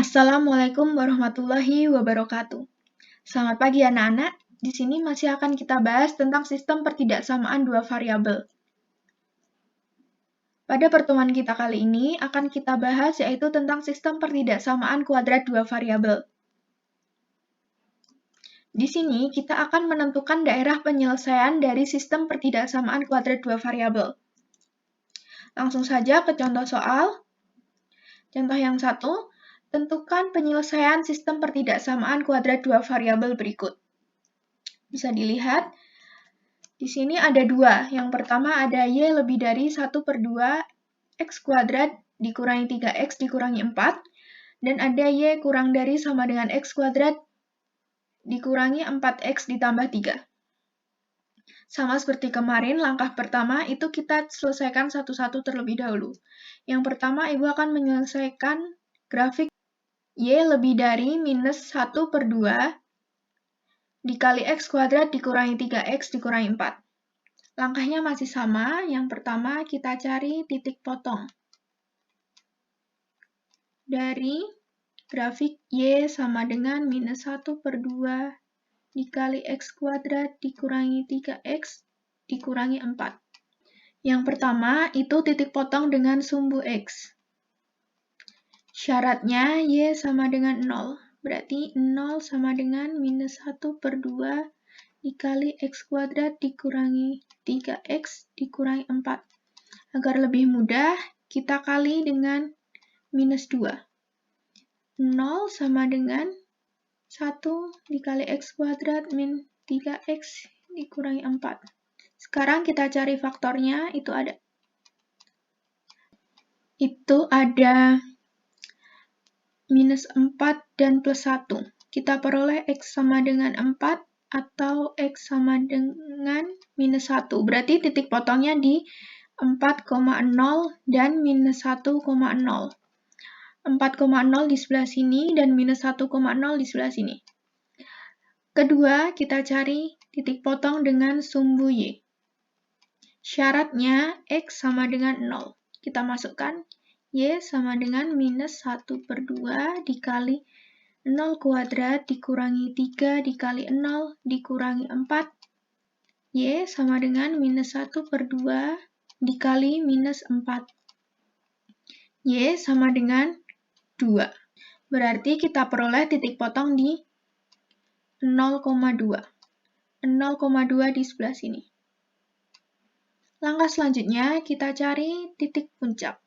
Assalamualaikum warahmatullahi wabarakatuh. Selamat pagi anak-anak. Di sini masih akan kita bahas tentang sistem pertidaksamaan dua variabel. Pada pertemuan kita kali ini akan kita bahas yaitu tentang sistem pertidaksamaan kuadrat dua variabel. Di sini kita akan menentukan daerah penyelesaian dari sistem pertidaksamaan kuadrat dua variabel. Langsung saja ke contoh soal. Contoh yang 1. Tentukan penyelesaian sistem pertidaksamaan kuadrat dua variabel berikut. Bisa dilihat, di sini ada dua. Yang pertama ada Y lebih dari 1/2 X kuadrat dikurangi 3X dikurangi 4. Dan ada Y kurang dari sama dengan X kuadrat dikurangi 4X ditambah 3. Sama seperti kemarin, langkah pertama itu kita selesaikan satu-satu terlebih dahulu. Yang pertama, Ibu akan menyelesaikan grafik Y lebih dari minus 1/2 dikali X kuadrat dikurangi 3X dikurangi 4. Langkahnya masih sama. Yang pertama, kita cari titik potong. Dari grafik Y sama dengan minus 1/2 dikali X kuadrat dikurangi 3X dikurangi 4. Yang pertama, itu titik potong dengan sumbu X. Syaratnya Y sama dengan 0. Berarti 0 sama dengan minus 1/2 dikali X kuadrat dikurangi 3X dikurangi 4. Agar lebih mudah, kita kali dengan minus 2. 0 sama dengan 1 dikali X kuadrat min 3X dikurangi 4. Sekarang kita cari faktornya, itu ada minus 4 dan plus 1. Kita peroleh X sama dengan 4 atau X sama dengan minus 1. Berarti titik potongnya di 4,0 dan minus 1,0. 4,0 di sebelah sini dan minus 1,0 di sebelah sini. Kedua, kita cari titik potong dengan sumbu Y. Syaratnya X sama dengan 0. Kita masukkan Y sama dengan minus 1/2 dikali 0 kuadrat dikurangi 3 dikali 0 dikurangi 4. Y sama dengan minus 1/2 dikali minus 4. Y sama dengan 2. Berarti kita peroleh titik potong di 0,2. 0,2 di sebelah sini. Langkah selanjutnya, kita cari titik puncak.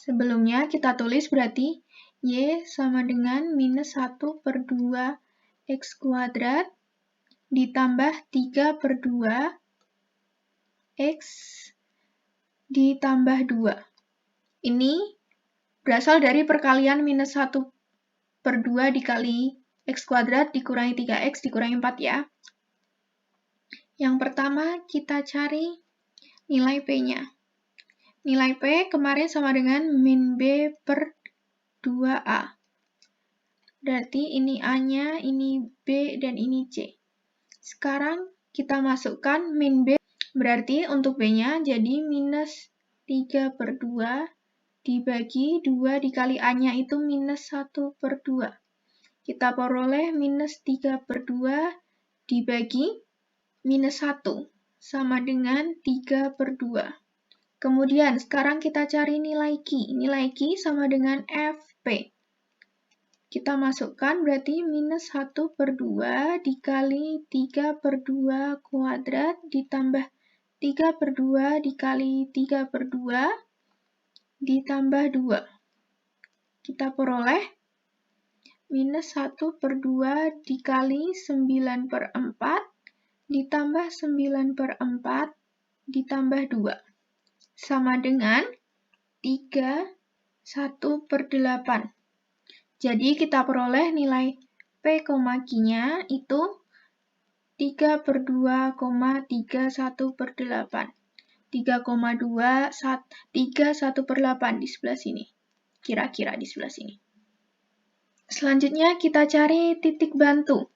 Sebelumnya kita tulis berarti Y sama dengan minus 1/2 X kuadrat ditambah 3/2 X ditambah 2. Ini berasal dari perkalian minus 1/2 dikali X kuadrat dikurangi 3X dikurangi 4 ya. Yang pertama kita cari nilai P-nya. Nilai P kemarin sama dengan min B/2A. Berarti ini A-nya, ini B, dan ini C. Sekarang kita masukkan min B, berarti untuk B-nya jadi minus 3/2 dibagi 2 dikali A-nya itu minus 1/2. Kita peroleh minus 3/2 dibagi minus 1 sama dengan 3/2. Kemudian, sekarang kita cari nilai Q. Nilai Q sama dengan FP. Kita masukkan berarti minus 1/2 dikali 3/2 kuadrat ditambah 3/2 dikali 3/2 ditambah 2. Kita peroleh minus 1/2 dikali 9/4 ditambah 9/4 ditambah 2. Sama dengan 1/8. Jadi kita peroleh nilai P, Q-nya itu 3/2,31/8. 3,1/8 di sebelah sini. Kira-kira di sebelah sini. Selanjutnya kita cari titik bantu.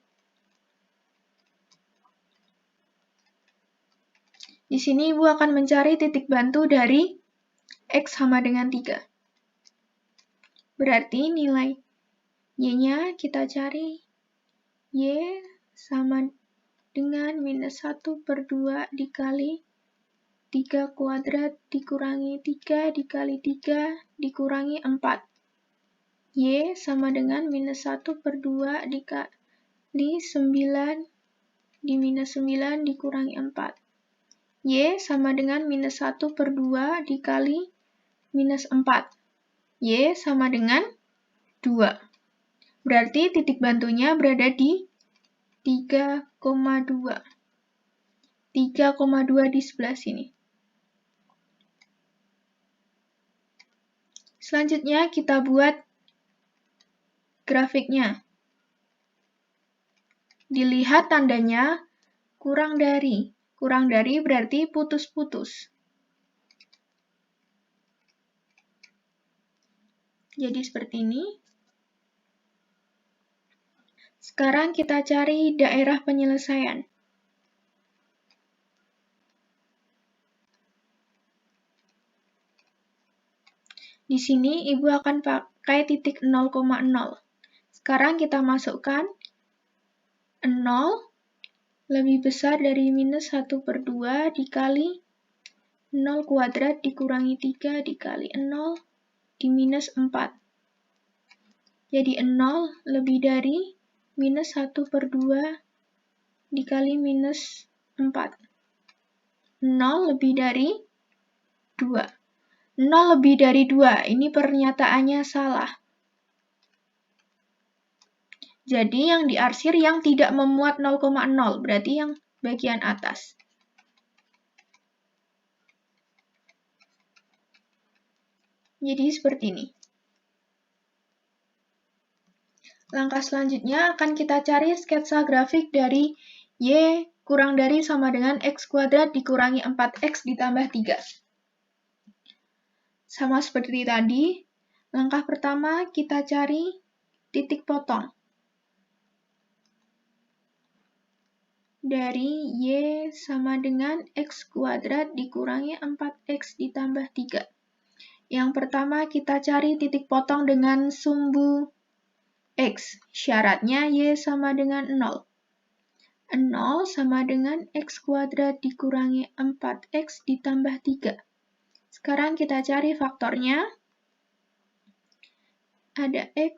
Di sini Ibu akan mencari titik bantu dari X sama dengan 3. Berarti nilai Y-nya kita cari Y sama dengan minus 1 per 2 dikali 3 kuadrat dikurangi 3 dikali 3 dikurangi 4. Y sama dengan minus 1 per 2 dikali 9 di minus 9 dikurangi 4. Y sama dengan minus 1 per 2 dikali minus 4. Y sama dengan 2. Berarti titik bantunya berada di 3,2. 3,2 di sebelah sini. Selanjutnya kita buat grafiknya. Dilihat tandanya kurang dari. Kurang dari berarti putus-putus. Jadi seperti ini. Sekarang kita cari daerah penyelesaian. Di sini Ibu akan pakai titik 0,0. Sekarang kita masukkan 0 lebih besar dari minus 1 per 2 dikali 0 kuadrat dikurangi 3 dikali 0 di minus 4. Jadi 0 lebih dari minus 1 per 2 dikali minus 4. 0 lebih dari 2. 0 lebih dari 2, ini pernyataannya salah. Jadi yang diarsir yang tidak memuat 0,0, berarti yang bagian atas. Jadi seperti ini. Langkah selanjutnya akan kita cari sketsa grafik dari Y kurang dari sama dengan X kuadrat dikurangi 4X ditambah 3. Sama seperti tadi, langkah pertama kita cari titik potong. Dari Y sama dengan X kuadrat dikurangi 4X ditambah 3. Yang pertama kita cari titik potong dengan sumbu X. Syaratnya Y sama dengan 0. 0 sama dengan X kuadrat dikurangi 4X ditambah 3. Sekarang kita cari faktornya. Ada X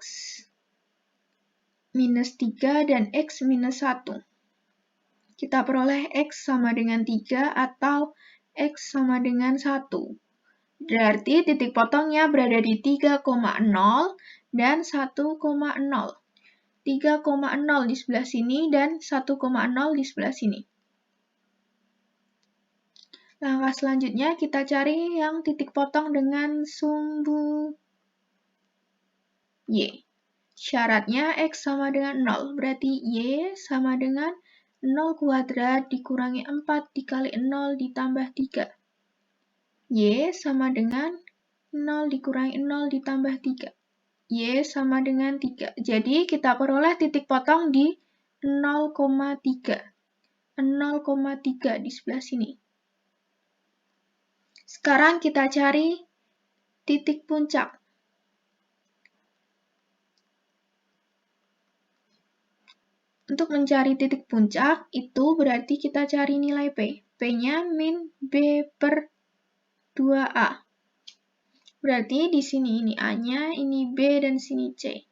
minus 3 dan X minus 1. Kita peroleh X sama dengan 3 atau X sama dengan 1. Berarti titik potongnya berada di 3,0 dan 1,0. 3,0 di sebelah sini dan 1,0 di sebelah sini. Langkah selanjutnya kita cari yang titik potong dengan sumbu Y. Syaratnya X sama dengan 0, berarti Y sama dengan 0 kuadrat dikurangi 4 dikali 0 ditambah 3. Y sama dengan 0 dikurangi 0 ditambah 3. Y sama dengan 3. Jadi kita peroleh titik potong di 0,3. 0,3 di sebelah sini. Sekarang kita cari titik puncak. Untuk mencari titik puncak, itu berarti kita cari nilai P. P-nya min B per 2A. Berarti di sini ini A-nya, ini B, dan sini C.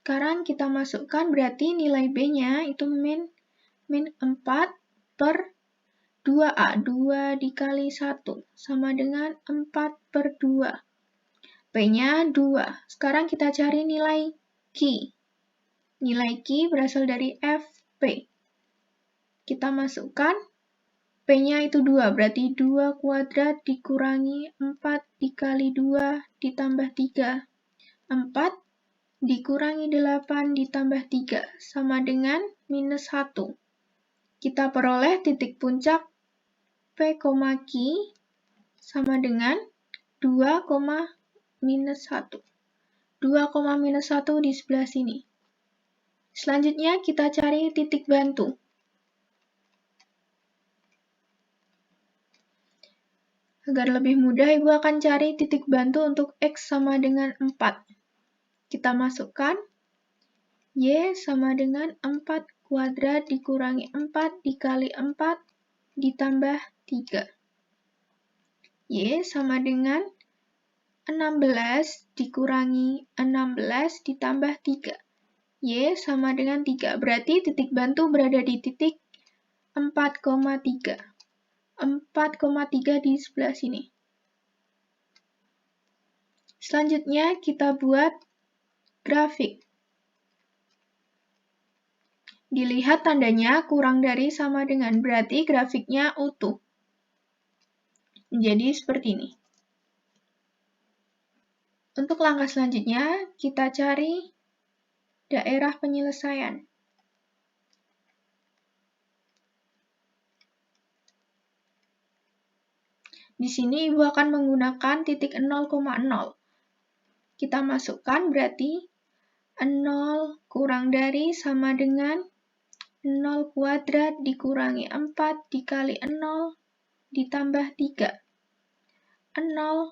Sekarang kita masukkan, berarti nilai B-nya itu min 4 per 2A. 2 dikali 1 sama dengan 4 per 2. P-nya 2. Sekarang kita cari nilai Q. Nilai Q berasal dari FP. Kita masukkan, P-nya itu 2, berarti 2 kuadrat dikurangi 4 dikali 2 ditambah 3. 4 dikurangi 8 ditambah 3, sama dengan minus 1. Kita peroleh titik puncak P, Q sama dengan 2, minus 1. 2, minus 1 di sebelah sini. Selanjutnya kita cari titik bantu. Agar lebih mudah, Ibu akan cari titik bantu untuk X sama dengan 4. Kita masukkan Y sama dengan 4 kuadrat dikurangi 4 dikali 4 ditambah 3. Y sama dengan 16 dikurangi 16 ditambah 3. Y sama dengan 3. Berarti titik bantu berada di titik 4,3. 4,3 di sebelah sini. Selanjutnya kita buat grafik. Dilihat tandanya kurang dari sama dengan, berarti grafiknya utuh. Jadi seperti ini. Untuk langkah selanjutnya, kita cari daerah penyelesaian. Di sini Ibu akan menggunakan titik 0,0. Kita masukkan berarti 0 kurang dari sama dengan 0 kuadrat dikurangi 4 dikali 0 ditambah 3. 0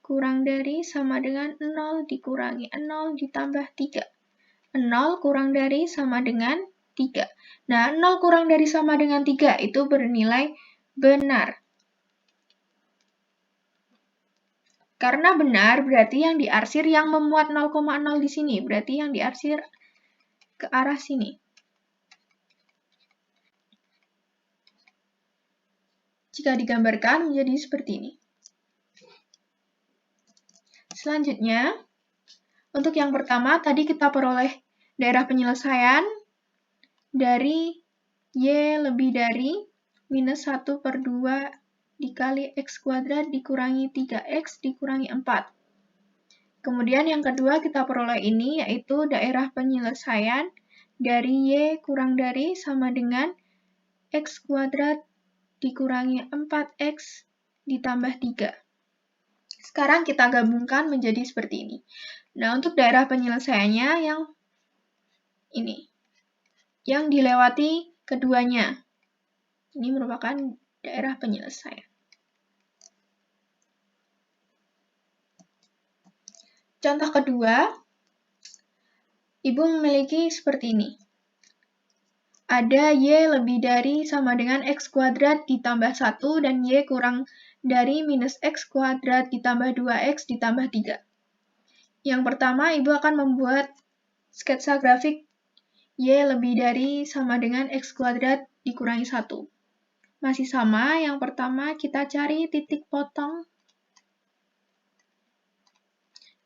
kurang dari sama dengan 0 dikurangi 0 ditambah 3. 0 kurang dari sama dengan 3. Nah, 0 kurang dari sama dengan 3 itu bernilai benar. Karena benar, berarti yang diarsir yang memuat 0,0 di sini. Berarti yang diarsir ke arah sini. Jika digambarkan menjadi seperti ini. Selanjutnya, untuk yang pertama, tadi kita peroleh daerah penyelesaian dari Y lebih dari minus 1/2 dikali X kuadrat dikurangi 3X dikurangi 4. Kemudian yang kedua kita peroleh ini, yaitu daerah penyelesaian dari Y kurang dari sama dengan X kuadrat dikurangi 4X ditambah 3. Sekarang kita gabungkan menjadi seperti ini. Nah, untuk daerah penyelesaiannya yang ini. Yang dilewati keduanya. Ini merupakan daerah penyelesaian. Contoh kedua, Ibu memiliki seperti ini. Ada Y lebih dari sama dengan X kuadrat ditambah 1 dan Y kurang dari minus X kuadrat ditambah 2X ditambah 3. Yang pertama, Ibu akan membuat sketsa grafik Y lebih dari sama dengan X kuadrat dikurangi 1. Masih sama, yang pertama kita cari titik potong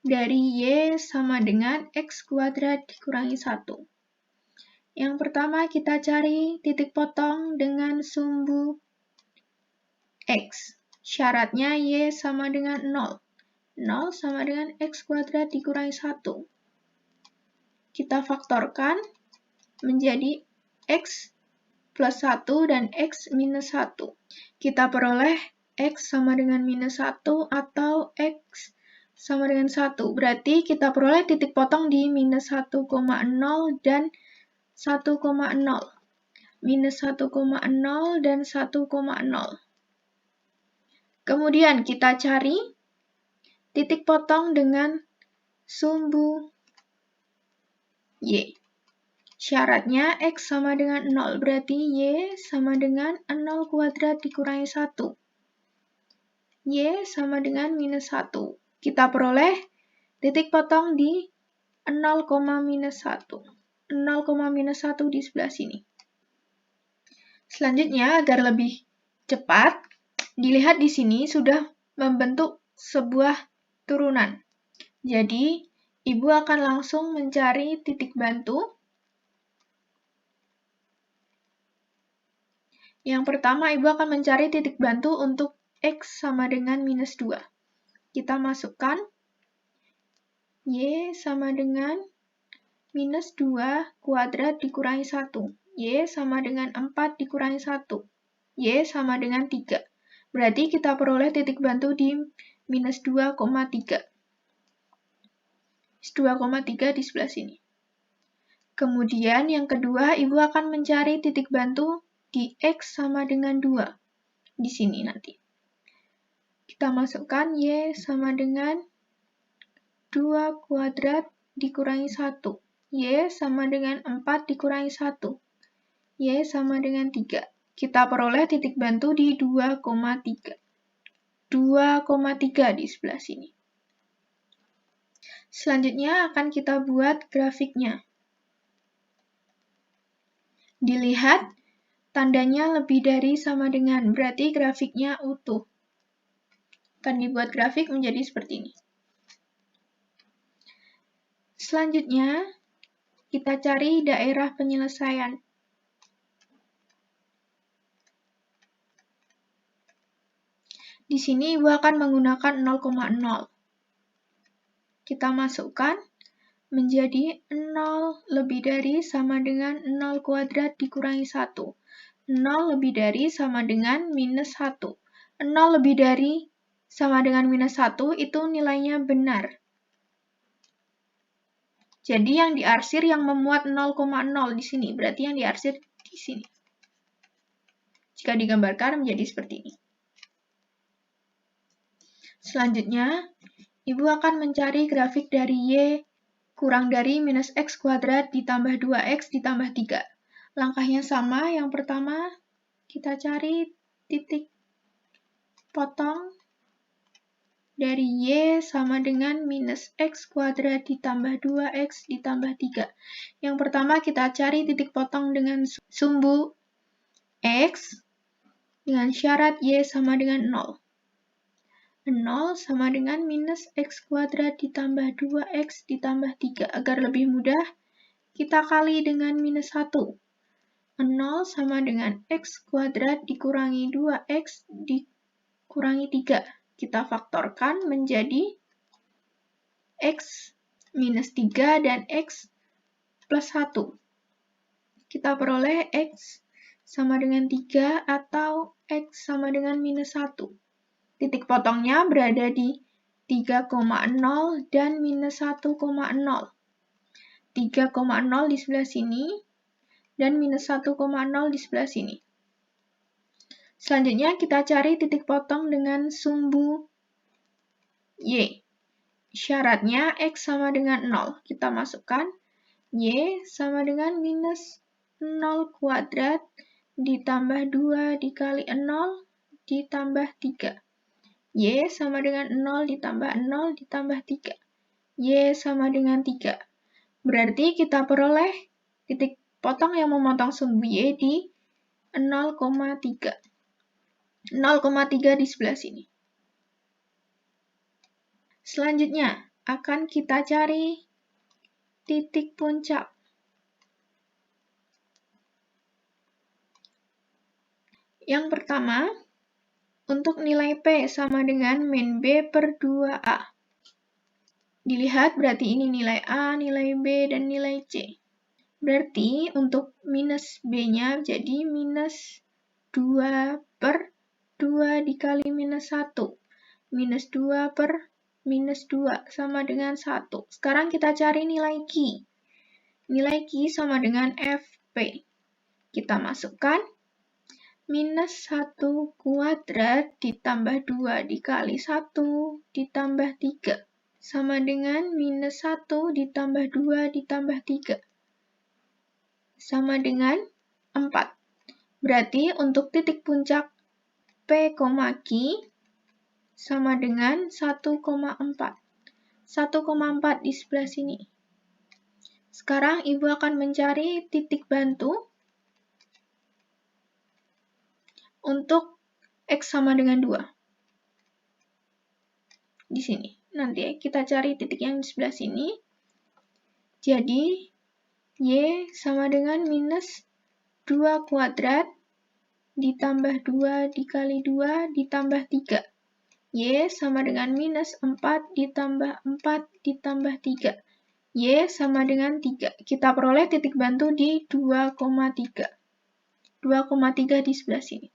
dari Y sama dengan X kuadrat dikurangi 1. Yang pertama kita cari titik potong dengan sumbu X. Syaratnya Y sama dengan 0. 0 sama dengan X kuadrat dikurangi 1. Kita faktorkan menjadi X plus 1 dan X minus 1. Kita peroleh X sama dengan minus 1 atau X sama dengan 1. Berarti kita peroleh titik potong di minus 1,0 dan 1,0. Minus 1,0 dan 1,0. Kemudian kita cari titik potong dengan sumbu Y. Syaratnya X sama dengan 0, berarti Y sama dengan 0 kuadrat dikurangi 1. Y sama dengan minus 1. Kita peroleh titik potong di 0, minus 1. 0, minus 1 di sebelah sini. Selanjutnya, agar lebih cepat, dilihat di sini sudah membentuk sebuah turunan. Jadi, Ibu akan langsung mencari titik bantu. Yang pertama, Ibu akan mencari titik bantu untuk X sama dengan minus 2. Kita masukkan Y sama dengan minus 2 kuadrat dikurangi 1. Y sama dengan 4 dikurangi 1. Y sama dengan 3. Berarti kita peroleh titik bantu di minus 2,3. 2,3 di sebelah sini. Kemudian yang kedua, Ibu akan mencari titik bantu di X sama dengan 2. Di sini nanti. Kita masukkan Y sama dengan 2 kuadrat dikurangi 1. Y sama dengan 4 dikurangi 1. Y sama dengan 3. Kita peroleh titik bantu di 2,3. 2,3 di sebelah sini. Selanjutnya akan kita buat grafiknya. Dilihat, tandanya lebih dari sama dengan, berarti grafiknya utuh. Akan dibuat grafik menjadi seperti ini. Selanjutnya, kita cari daerah penyelesaian. Di sini Ibu akan menggunakan 0,0. Kita masukkan menjadi 0 lebih dari sama dengan 0 kuadrat dikurangi 1. 0 lebih dari sama dengan minus 1. 0 lebih dari sama dengan minus 1 itu nilainya benar. Jadi yang diarsir yang memuat 0,0 di sini, berarti yang diarsir di sini. Jika digambarkan menjadi seperti ini. Selanjutnya, Ibu akan mencari grafik dari Y kurang dari minus X kuadrat ditambah 2X ditambah 3. Langkahnya sama, yang pertama kita cari titik potong dari Y sama dengan minus X kuadrat ditambah 2X ditambah 3. Yang pertama kita cari titik potong dengan sumbu X dengan syarat Y sama dengan 0. 0 sama dengan minus X kuadrat ditambah 2X ditambah 3. Agar lebih mudah, kita kali dengan minus 1. 0 sama dengan X kuadrat dikurangi 2X dikurangi 3. Kita faktorkan menjadi X minus 3 dan X plus 1. Kita peroleh X sama dengan 3 atau X sama dengan minus 1. Titik potongnya berada di 3,0 dan minus 1,0. 3,0 di sebelah sini dan minus 1,0 di sebelah sini. Selanjutnya kita cari titik potong dengan sumbu Y. Syaratnya X sama dengan 0. Kita masukkan Y sama dengan minus 0 kuadrat ditambah 2 dikali 0 ditambah 3. Y sama dengan 0 ditambah 0 ditambah 3. Y sama dengan 3. Berarti kita peroleh titik potong yang memotong sumbu Y di 0,3. 0,3 di sebelah sini. Selanjutnya, akan kita cari titik puncak. Yang pertama, untuk nilai P sama dengan min B per 2A. Dilihat berarti ini nilai A, nilai B, dan nilai C. Berarti untuk minus B-nya jadi minus 2 per 2 dikali minus 1. Minus 2 per minus 2 sama dengan 1. Sekarang kita cari nilai Q. Nilai Q sama dengan FP. Kita masukkan minus 1 kuadrat ditambah 2 dikali 1 ditambah 3. Sama dengan minus 1 ditambah 2 ditambah 3. Sama dengan 4. Berarti untuk titik puncak P, Q sama dengan 1,4. 1,4 di sebelah sini. Sekarang Ibu akan mencari titik bantu untuk X sama dengan 2. Di sini. Nanti kita cari titik yang di sebelah sini. Jadi, Y sama dengan minus 2 kuadrat ditambah 2 dikali 2 ditambah 3. Y sama dengan minus 4 ditambah 4 ditambah 3. Y sama dengan 3. Kita peroleh titik bantu di 2,3. 2,3 di sebelah sini.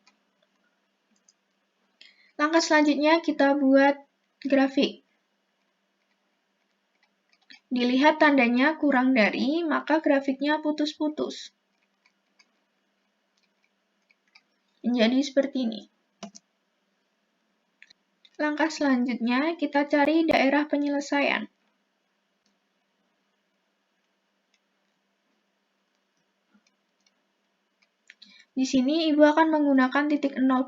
Langkah selanjutnya kita buat grafik. Dilihat tandanya kurang dari, maka grafiknya putus-putus. Menjadi seperti ini. Langkah selanjutnya, kita cari daerah penyelesaian. Di sini Ibu akan menggunakan titik 0,0.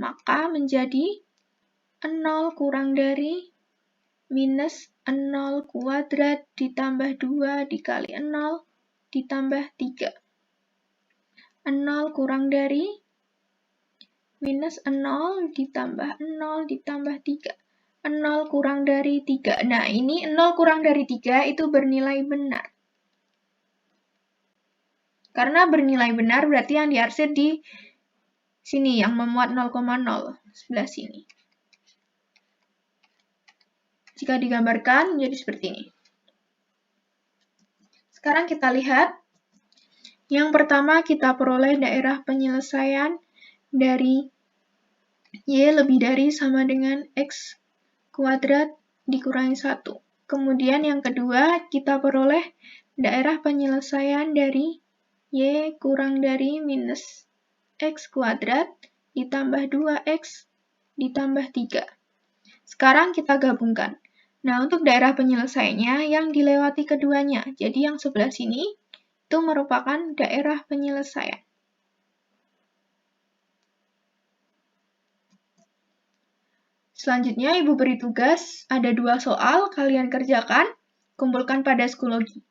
Maka menjadi 0 kurang dari minus 0 kuadrat ditambah 2 dikali 0 ditambah 3. 0 kurang dari minus 0 ditambah 0 ditambah 3. 0 kurang dari 3. Nah, ini 0 kurang dari 3 itu bernilai benar. Karena bernilai benar berarti yang diarsir di sini, yang memuat 0,0, sebelah sini. Jika digambarkan menjadi seperti ini. Sekarang kita lihat. Yang pertama kita peroleh daerah penyelesaian dari Y lebih dari sama dengan X kuadrat dikurangi 1. Kemudian yang kedua kita peroleh daerah penyelesaian dari Y kurang dari minus X kuadrat ditambah 2X ditambah 3. Sekarang kita gabungkan. Nah, untuk daerah penyelesaiannya yang dilewati keduanya. Jadi yang sebelah sini itu merupakan daerah penyelesaian. Selanjutnya, Ibu beri tugas, ada 2 soal, kalian kerjakan, kumpulkan pada Schoology.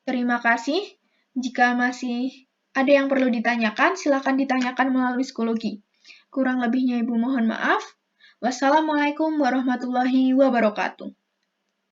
Terima kasih. Jika masih ada yang perlu ditanyakan, silakan ditanyakan melalui Schoology. Kurang lebihnya Ibu mohon maaf. Wassalamualaikum warahmatullahi wabarakatuh.